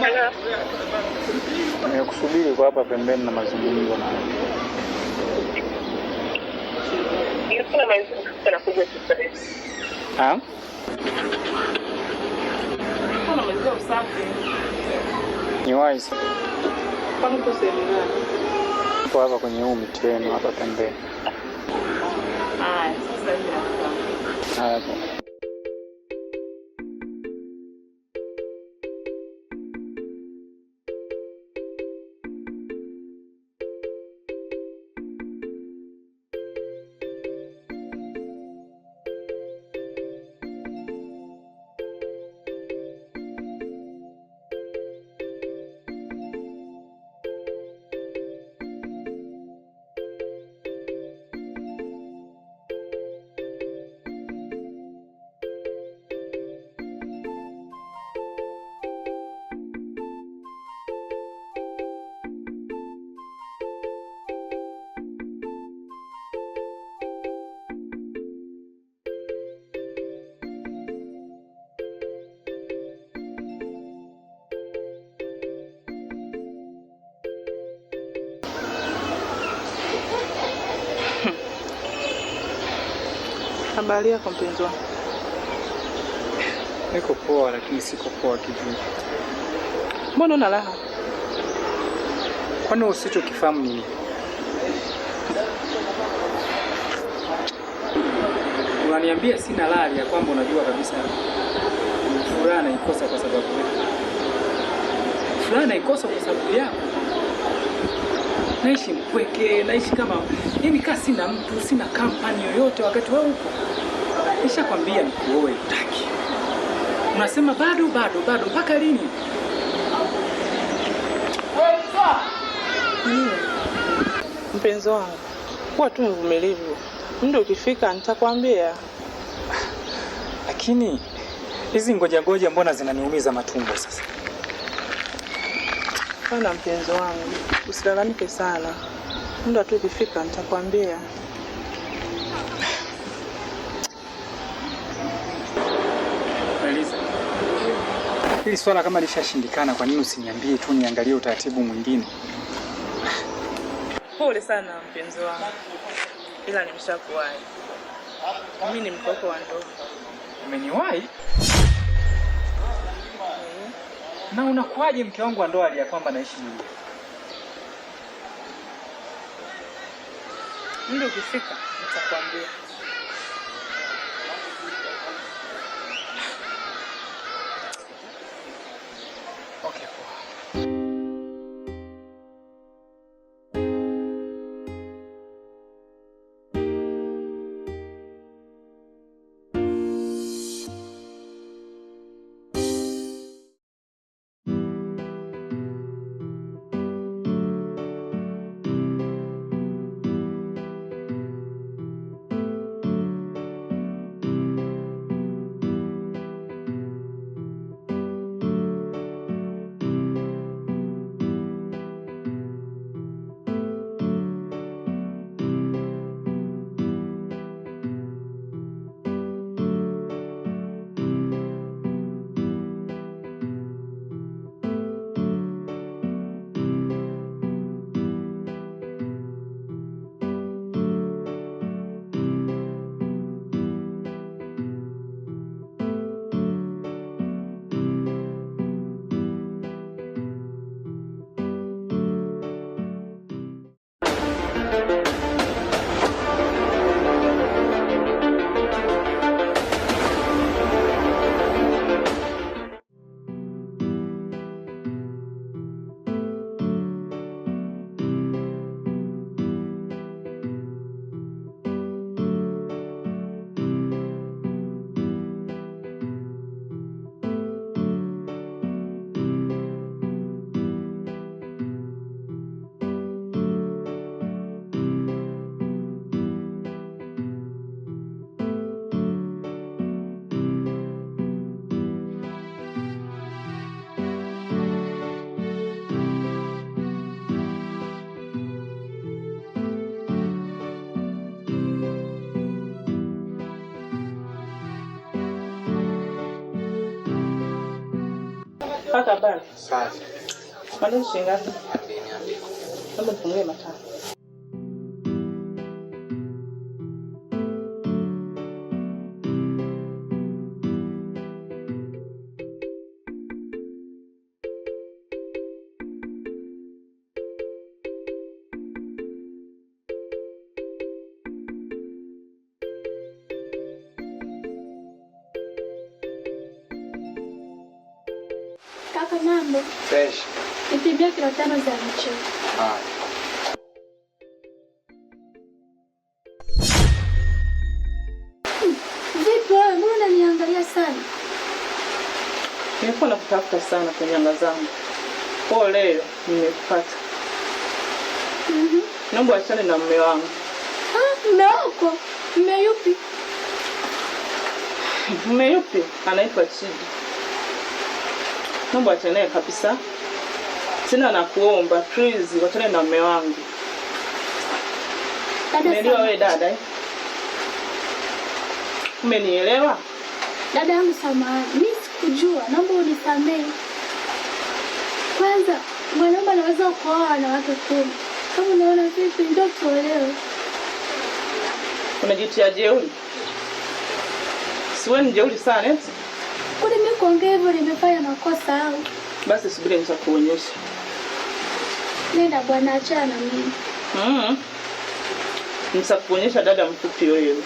Hello. Nimekusubiri kwa hapa pembeni na mazungumzo na wewe. Nilikuwa na mazungumzo na kuja sasa. Kuna mazungumzo usafi. Ni wise. Kwa nini kusema? Kwa hapa kwenye huu mti wenu hapa pembeni. Sasa hivi Hapa. habari yako mpenzi wangu? Niko poa lakini siko poa kivipi? Mbona una raha? Kwani usichokifahamu nini? Unaniambia sina raha ya kwamba unajua kabisa furaha naikosa kwa sababu yako. Furaha naikosa kwa sababu yako. Naishi mpweke, naishi kama kaa sina mtu, sina kampani yoyote wakati wewe upo. Nishakwambia nikuoe utaki. Unasema bado mpaka lini? Mpenzi wangu, kuwa tu mvumilivu. Muda ukifika nitakwambia. Lakini hizi ngoja mbona zinaniumiza matumbo sasa? Pana mpenzi wangu, usilalamike sana. Muda tu ukifika nitakwambia. Elisa, hili swala kama lishashindikana, kwa nini usiniambie tu niangalie utaratibu mwingine? Pole sana mpenzi wangu, ila nimeshakuwahi. Mimi ni mkoko wa ndoa. Umeniwahi? Na unakuaje mke wangu wa ndoa aliya kwamba naishi mwenyewe? Muda ukifika nitakwambia. Okay, poa. Mpaka pale. Safi. Maneno shingapi? Niambie. Kama tufungie mataa. Kaka mambo. Fresh. Nipimia kilo 5 za mchele. Vipi wewe, mbona unaniangalia sana? Nilikuwa nakutafuta sana kwenye anga zangu. Kwa leo nimekupata. Naomba achane na mume wangu. Mume wako? Mume yupi? Mume yupi? Anaitwa Chidi. Naomba achane kabisa. Tena nakuomba please wachane na mume wangu. Umeelewa wewe dada? Umenielewa? Dada yangu samahani, mimi sikujua, naomba unisamehe. Kwanza, mwanaume anaweza kuoa wanawake 10. Kama unaona vipi ndio tuolewe. Unajitia jeuri? Siwe ni jeuri sana eti? Kule mimi kuongea hivyo nimefanya makosa au? Basi subiri nitakuonyesha. Nenda bwana, achana na mimi. Nitakuonyesha dada mfupi wewe.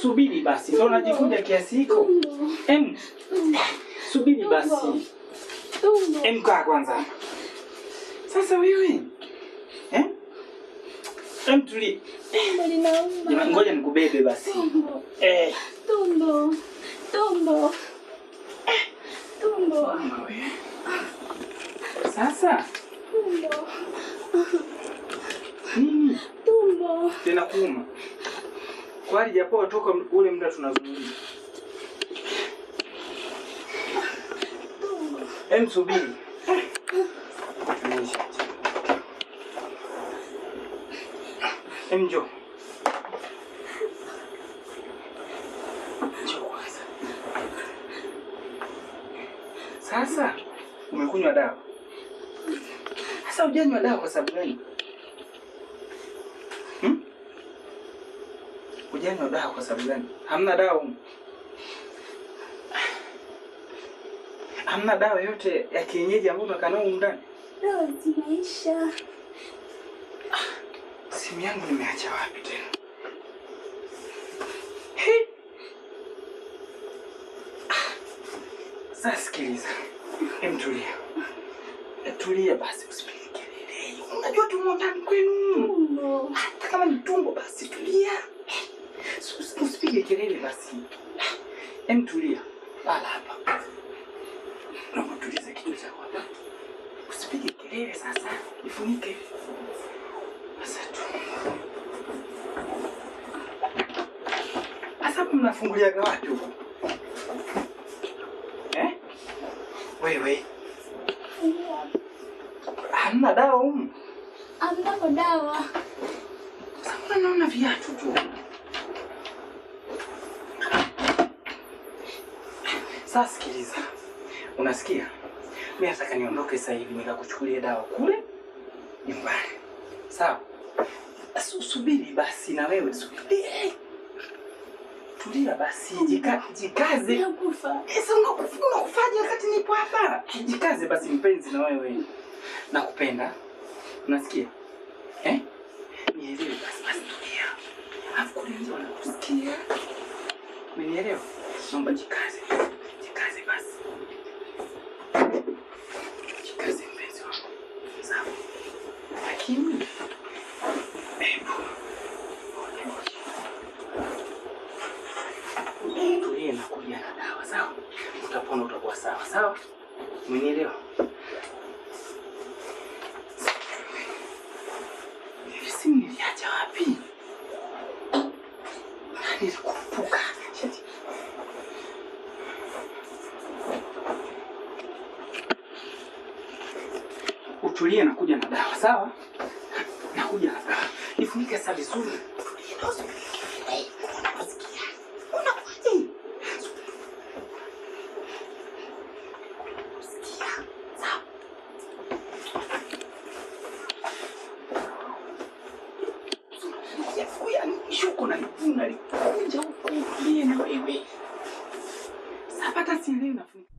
Subiri basi, ndio unajikunja kiasi hiko. Subiri basi. Kaa kwanza. Sasa wewe. Tulia. Jamani, ngoja nikubebe basi. Tumbo. Mama wewe. Sasa. Nini? Tumbo. Tena kuuma. Kwani japo toka ule muda tunazungumza. Subiri. Njoo. Sasa umekunywa dawa. Sasa hujanywa dawa kwa sababu gani? Hujanywa dawa kwa sababu gani? Hamna dawa. Hamna dawa yote ya kienyeji ambayo unakaa nayo ndani? Dawa zimeisha. Simu yangu nimeacha wapi tena? Sasa sikiliza. Tulia. Tulia basi usipige kelele. Unajua tumo ndani kwenu. Hata kama ni tumbo basi tulia. Usipige kelele basi. Tulia. Lala hapa. Naomba tulize kichwa chako hapa. Usipige kelele sasa. Ifunike. Sasa tu. Sasa mnafunguliaga wapi huko? Wewe. Hamna dawa humu? Hamna dawa. Sasa naona viatu tu. Sasa sikiliza. Unasikia? Mimi nataka niondoke sasa hivi nikakuchukulia dawa kule nyumbani. Sawa? Subiri basi na wewe subiri. Tulia basi, jikaze. Nakufa. Sasa unakufaje wakati nipo hapa? Jikaze basi mpenzi na wewe. Nakupenda. Unasikia? Nielewe basi tulia. Alafu kule nje wanakusikia. Umenielewa? Naomba jikaze. Jikaze basi. Jikaze mpenzi wangu. Sawa. Lakini tulie na kuja na dawa, sawa? Utapona, utakuwa sawa, sawa? Umenielewa? Simu niliacha wapi? Nilikupuka. Utulie na kuja na dawa, sawa? Nakuja na dawa. Ifunike sasa vizuri. Tulie na usipige. Shuko na kunja huko tulie na wewe. Sapata sielewi na funika.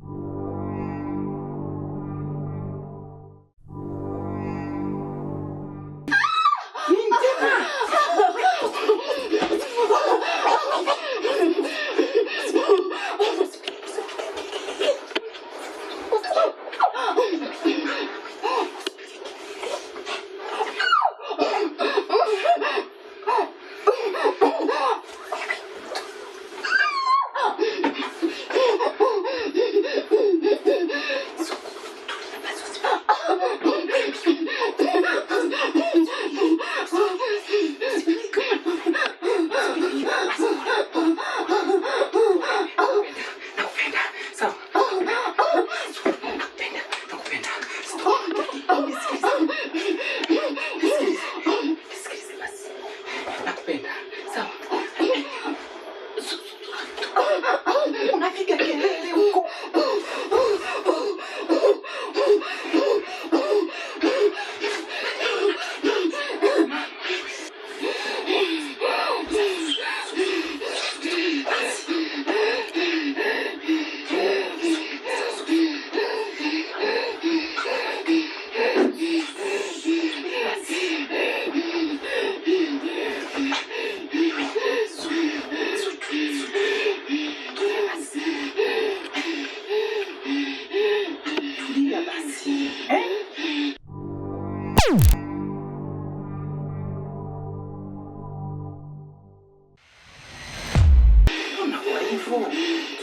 Unapiga kelele huko.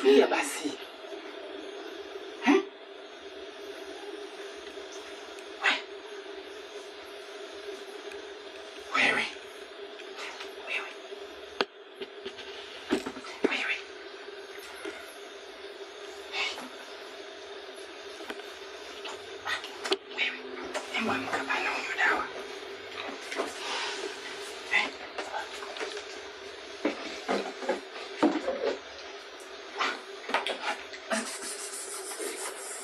Tulia basi. Wewe. Hebu amka bana unywe dawa.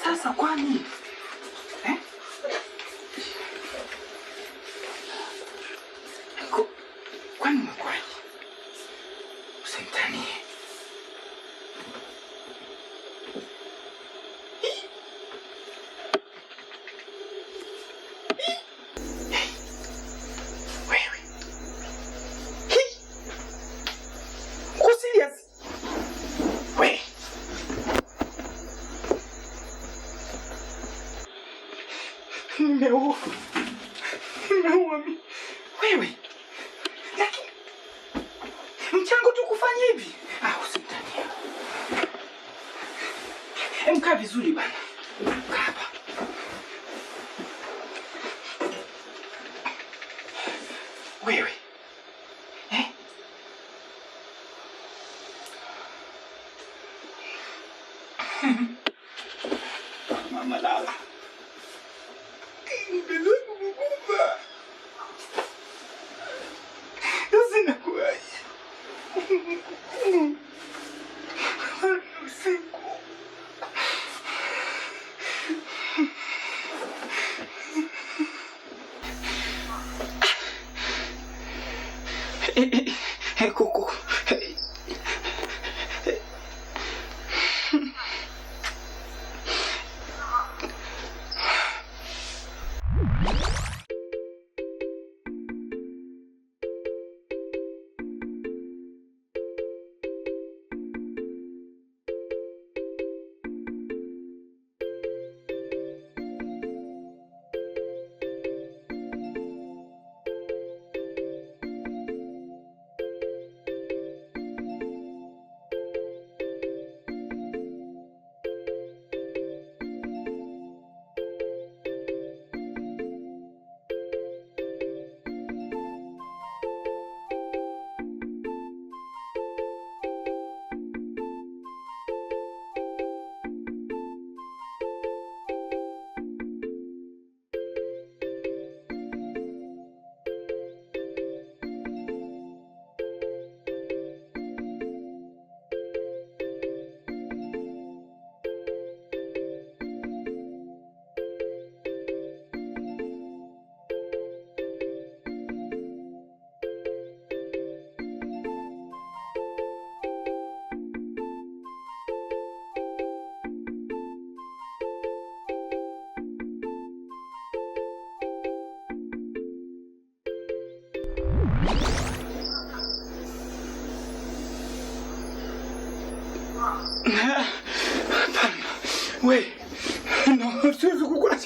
Sasa kwani kwani umekwaje? Usimtanie. Nimeua mimi. Wewe. Lakini mchango tu kufanya hivi. Usitania. Mkaa vizuri bana. Kaa hapa. Wewe. Mama lala. Kuku. We, no, siwezi kukula.